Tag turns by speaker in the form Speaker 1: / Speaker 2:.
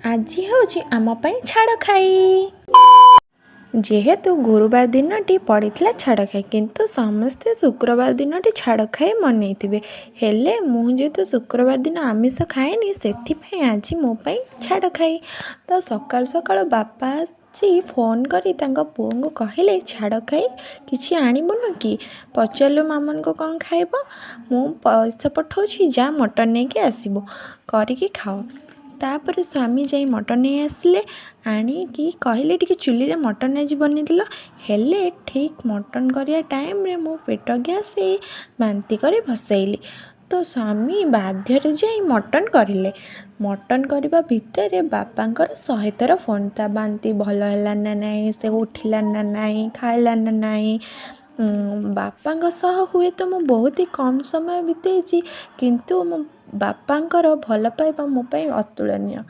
Speaker 1: ଆଜି ହେଉଛି ଆମ ପାଇଁ ଛାଡ଼ ଖାଇ। ଯେହେତୁ ଗୁରୁବାର ଦିନଟି ପଡ଼ିଥିଲା ଛାଡ଼ ଖାଇ, କିନ୍ତୁ ସମସ୍ତେ ଶୁକ୍ରବାର ଦିନଟି ଛାଡ଼ ଖାଇ ମନେଇଥିବେ। ହେଲେ ମୁଁ ଯେହେତୁ ଶୁକ୍ରବାର ଦିନ ଆମିଷ ଖାଏନି, ସେଥିପାଇଁ ଆଜି ମୋ ପାଇଁ ଛାଡ଼ ଖାଇ। ତ ସକାଳୁ ସକାଳୁ ବାପା ଆଜି ଫୋନ୍ କରି ତାଙ୍କ ପୁଅଙ୍କୁ କହିଲେ, ଛାଡ଼ ଖାଇ କିଛି ଆଣିବୁନୁ କି? ପଚାରିଲୁ ମାମୁନିକୁ କ'ଣ ଖାଇବ? ମୁଁ ପଇସା ପଠାଉଛି, ଯା ମଟନ୍ ନେଇକି ଆସିବୁ, କରିକି ଖାଅ। ତାପରେ ସ୍ୱାମୀ ଯାଇ ମଟନ୍ ନେଇ ଆସିଲେ। ଆଣିକି କହିଲେ ଟିକେ ଚୁଲିରେ ମଟନ୍ ଆଜି ବନେଇଦେଲ। ହେଲେ ଠିକ୍ ମଟନ୍ କରିବା ଟାଇମ୍ରେ ମୋ ପେଟ ଗ୍ୟାସ୍ ହେଇ ବାନ୍ତି କରି ଭସେଇଲି। ତ ସ୍ୱାମୀ ବାଧ୍ୟରେ ଯାଇ ମଟନ୍ କରିଲେ। ମଟନ୍ କରିବା ଭିତରେ ବାପାଙ୍କର 100 ଥର ଫୋନ୍। ତା ବାନ୍ତି ଭଲ ହେଲା ନା ନାହିଁ, ସେ ଉଠିଲା ନା ନାହିଁ, ଖାଇଲା ନା ନାହିଁ। ବାପାଙ୍କ ସହ ହୁଏତ ମୁଁ ବହୁତ ହି କମ୍ ସମୟ ବିତେଇଛି, କିନ୍ତୁ ମୋ ବାପାଙ୍କର ଭଲ ପାଇବା ମୋ ପାଇଁ ଅତୁଳନୀୟ।